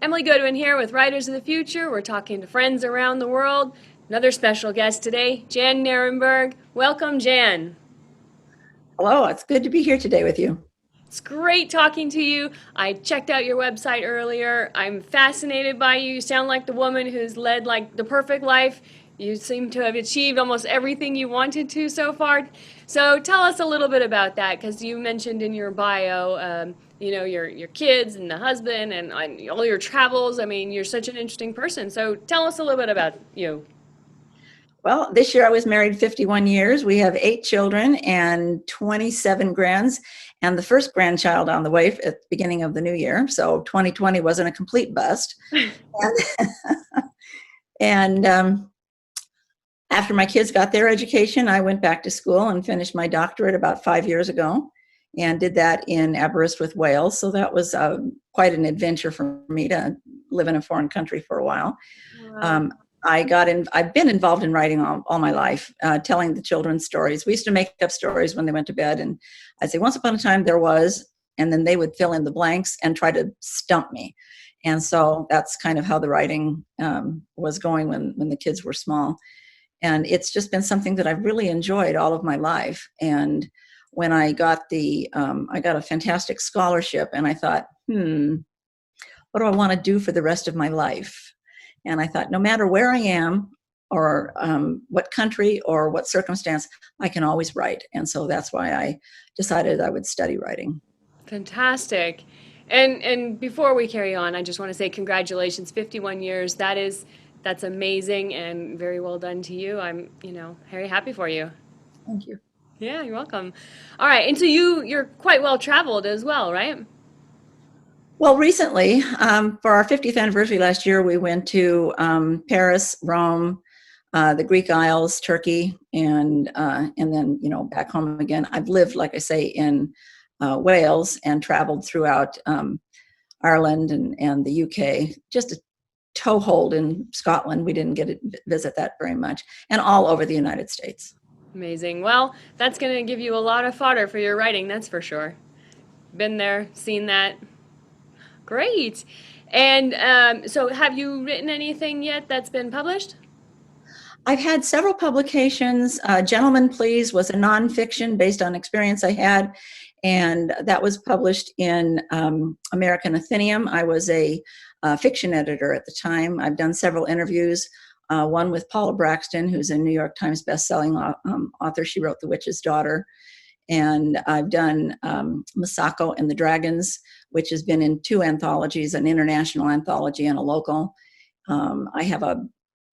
Emily Goodwin here with Writers of the Future. We're talking to friends around the world. Another special guest today, Jan Nerenberg. Welcome, Jan. Hello, it's good to be here today with you. It's great talking to you. I checked out your website earlier. I'm fascinated by you. You sound like the woman who's led like the perfect life. You seem to have achieved almost everything you wanted to so far. So tell us a little bit about that, because you mentioned in your bio, your kids and the husband and all your travels. I mean, you're such an interesting person. So tell us a little bit about you. Well, this year I was married 51 years. We have 8 children and 27 grands, and the first grandchild on the way at the beginning of the new year. So 2020 wasn't a complete bust. And, and after my kids got their education, I went back to school and finished my doctorate about 5 years ago and did that in Aberystwyth, Wales. So that was quite an adventure for me to live in a foreign country for a while. Wow. I've been involved in writing all my life, telling the children stories. We used to make up stories when they went to bed, and I'd say, once upon a time there was, and then they would fill in the blanks and try to stump me. And so that's kind of how the writing was going when the kids were small. And it's just been something that I've really enjoyed all of my life. And when I got I got a fantastic scholarship, and I thought, what do I want to do for the rest of my life? And I thought, no matter where I am or what country or what circumstance, I can always write. And so that's why I decided I would study writing. Fantastic. And before we carry on, I just want to say congratulations, 51 years. That's amazing and very well done to you. I'm, very happy for you. Thank you. Yeah, you're welcome. All right. And so you're quite well traveled as well, right? Well, recently, for our 50th anniversary last year, we went to Paris, Rome, the Greek Isles, Turkey, and then back home again. I've lived, like I say, in Wales and traveled throughout Ireland and the UK. Just a toehold in Scotland. We didn't get to visit that very much, and all over the United States. Amazing. Well, that's going to give you a lot of fodder for your writing, that's for sure. Been there, seen that. Great. And so have you written anything yet that's been published? I've had several publications. Gentlemen, Please was a nonfiction based on experience I had, and that was published in American Athenaeum. I was a fiction editor at the time. I've done several interviews, one with Paula Braxton, who's a New York Times bestselling author. She wrote The Witch's Daughter. And I've done Masako and the Dragons, which has been in 2 anthologies, an international anthology and a local. I have a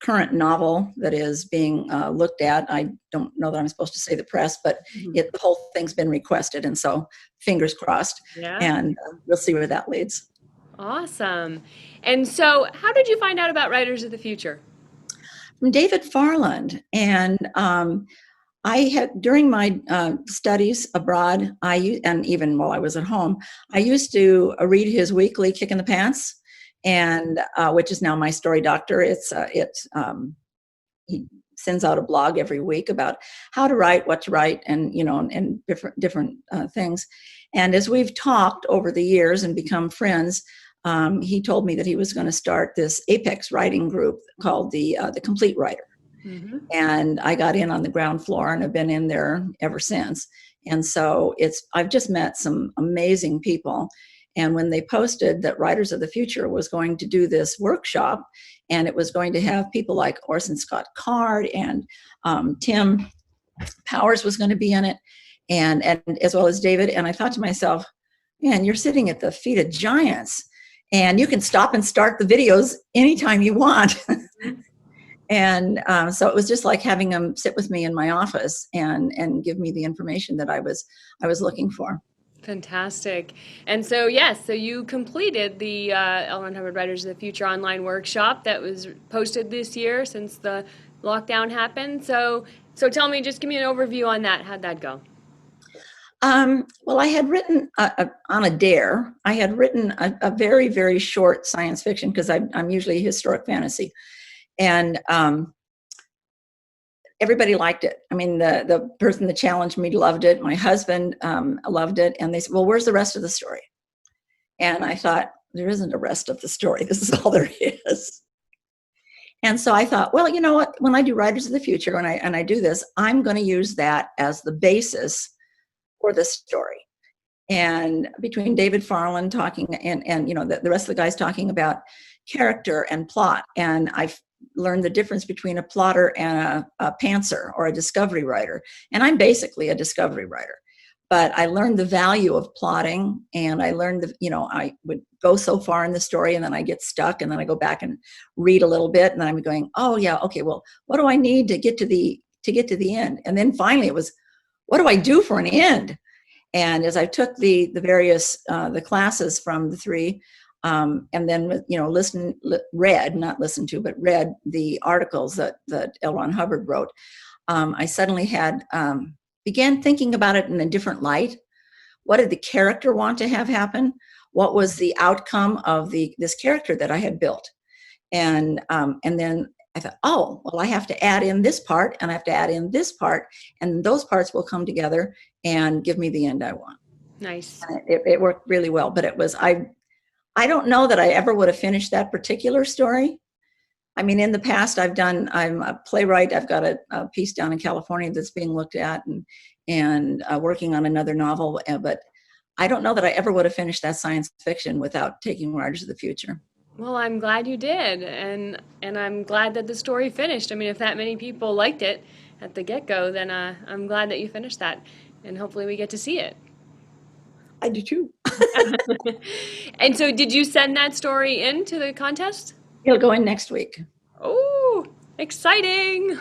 current novel that is being looked at. I don't know that I'm supposed to say the press, but the whole thing's been requested, and so fingers crossed. Yeah. And we'll see where that leads. Awesome. And so how did you find out about Writers of the Future? From David Farland. And I had, during my studies abroad, and even while I was at home, I used to read his weekly Kick in the Pants, and which is now my story doctor. He sends out a blog every week about how to write, what to write, and and different things. And as we've talked over the years and become friends, he told me that he was going to start this Apex writing group called the Complete Writer. Mm-hmm. And I got in on the ground floor and have been in there ever since. And so I've just met some amazing people. And when they posted that Writers of the Future was going to do this workshop, and it was going to have people like Orson Scott Card and Tim Powers was going to be in it, and as well as David. And I thought to myself, man, you're sitting at the feet of giants, and you can stop and start the videos anytime you want. And so it was just like having them sit with me in my office and give me the information that I was looking for. Fantastic. And so, yes, so you completed the L. Ron Hubbard Writers of the Future online workshop that was posted this year since the lockdown happened. So tell me, just give me an overview on that. How'd that go? Well, I had written on a dare. I had written a very, very short science fiction, because I'm usually historic fantasy. And everybody liked it. I mean, the person that challenged me loved it. My husband loved it. And they said, well, where's the rest of the story? And I thought, a rest of the story. This is all there is. And so I thought, well, you know what? When I do Writers of the Future, and I do this, I'm going to use that as the basis for the story. And between David Farland talking and the rest of the guys talking about character and plot, and I've learned the difference between a plotter and a pantser or a discovery writer. And I'm basically a discovery writer. But I learned the value of plotting, and I learned I would go so far in the story, and then I get stuck, and then I go back and read a little bit, and then I'm going, oh yeah, okay, well, what do I need to get to the end? And then finally it was, what do I do for an end? And as I took the various the classes from the three, and then read the articles that L. Ron Hubbard wrote, I suddenly began thinking about it in a different light. What did the character want to have happen? What was the outcome of this character that I had built? And then I thought, oh, well, I have to add in this part, and I have to add in this part, and those parts will come together and give me the end I want. Nice. And it worked really well, but it was, I don't know that I ever would have finished that particular story. I mean, in the past, I'm a playwright. I've got a piece down in California that's being looked at, and working on another novel. But I don't know that I ever would have finished that science fiction without taking Writers of the Future. Well, I'm glad you did, and I'm glad that the story finished. I mean, if that many people liked it at the get-go, then I'm glad that you finished that, and hopefully we get to see it. I do too. And so did you send that story in to the contest? It'll go in next week. Oh, exciting.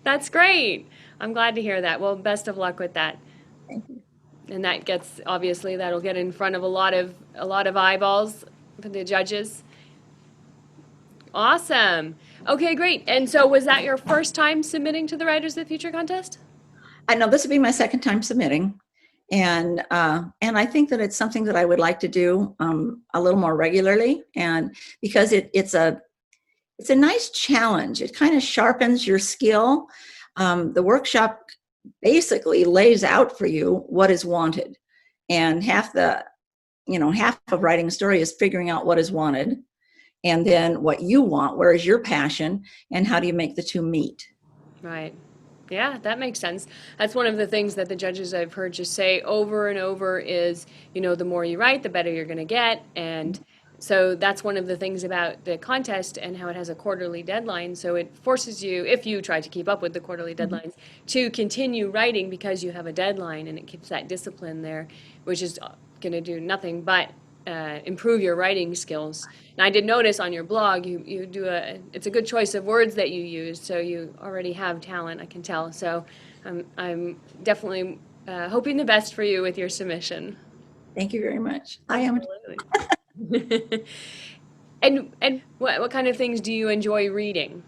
That's great. I'm glad to hear that. Well, best of luck with that. Thank you. And that'll get in front of a lot of eyeballs for the judges. Awesome. Okay, great. And so was that your first time submitting to the Writers of the Future contest? I know this would be my second time submitting. And I think that it's something that I would like to do a little more regularly, and because it's a nice challenge. It kind of sharpens your skill. The workshop basically lays out for you what is wanted, and half of writing a story is figuring out what is wanted, and then what you want, where is your passion, and how do you make the two meet. Right. Yeah, that makes sense. That's one of the things that the judges I've heard just say over and over is, the more you write, the better you're going to get. And so that's one of the things about the contest and how it has a quarterly deadline. So it forces you, if you try to keep up with the quarterly deadlines, to continue writing because you have a deadline, and it keeps that discipline there, which is going to do nothing but improve your writing skills. And I did notice on your blog you do it's a good choice of words that you use, so you already have talent, I can tell. So I'm definitely hoping the best for you with your submission. Thank you very much. I am. Absolutely. And what kind of things do you enjoy reading?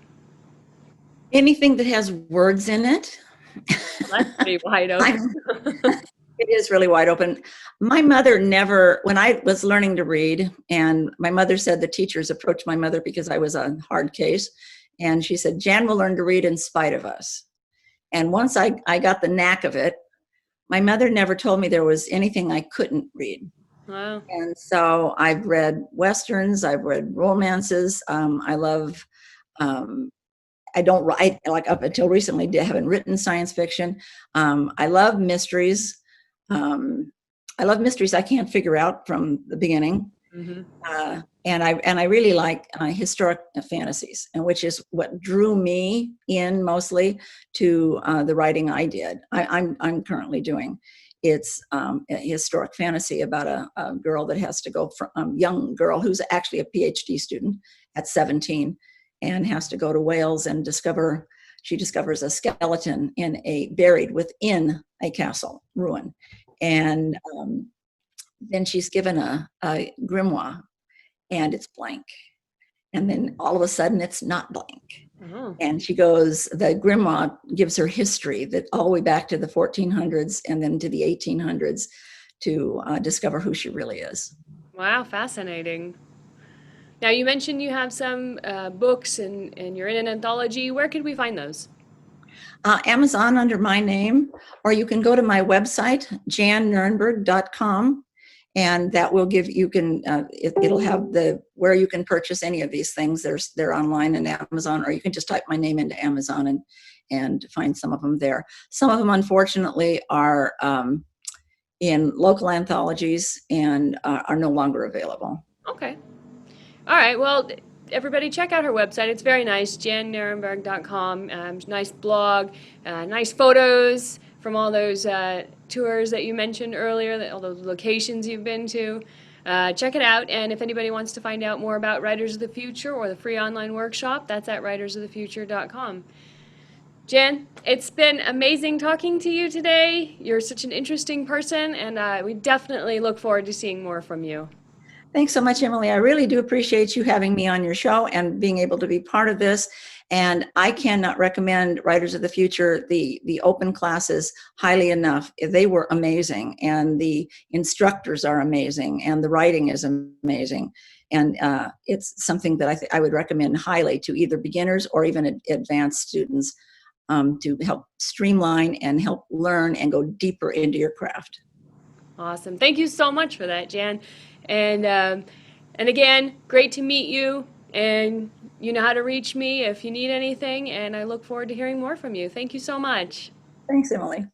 Anything that has words in it. Well, that's pretty wide open. It is really wide open. My mother when I was learning to read, and my mother said the teachers approached my mother because I was a hard case, and she said, Jan will learn to read in spite of us. And once I got the knack of it, my mother never told me there was anything I couldn't read. Wow. And so I've read Westerns, I've read romances. I love, I don't write, like up until recently, I haven't written science fiction. I love mysteries. I love mysteries I can't figure out from the beginning. Mm-hmm. And I really like historic fantasies, and which is what drew me in mostly to the writing I did. I'm currently doing. It's a historic fantasy about a girl that has to go from young girl who's actually a PhD student at 17 and has to go to Wales and she discovers a skeleton buried within a castle ruin. And then she's given a grimoire, and it's blank. And then all of a sudden it's not blank. Oh. And the grimoire gives her history that all the way back to the 1400s and then to the 1800s to discover who she really is. Wow, fascinating. Now, you mentioned you have some books and you're in an anthology. Where could we find those? Amazon under my name, or you can go to my website, jannerenberg.com, and that will give you can it'll have the where you can purchase any of these things. They're online in Amazon, or you can just type my name into Amazon and find some of them there. Some of them, unfortunately, are in local anthologies and are no longer available. Okay. All right. Well, everybody check out her website. It's very nice, jannerenberg.com. Nice blog, nice photos from all those tours that you mentioned earlier, all those locations you've been to. Check it out. And if anybody wants to find out more about Writers of the Future or the free online workshop, that's at writersofthefuture.com. Jan, it's been amazing talking to you today. You're such an interesting person, and we definitely look forward to seeing more from you. Thanks so much, Emily. I really do appreciate you having me on your show and being able to be part of this. And I cannot recommend Writers of the Future, the open classes, highly enough. They were amazing, and the instructors are amazing, and the writing is amazing. And it's something that I would recommend highly to either beginners or even advanced students, to help streamline and help learn and go deeper into your craft. Awesome. Thank you so much for that, Jan. And again, great to meet you. And you know how to reach me if you need anything. And I look forward to hearing more from you. Thank you so much. Thanks, Emily.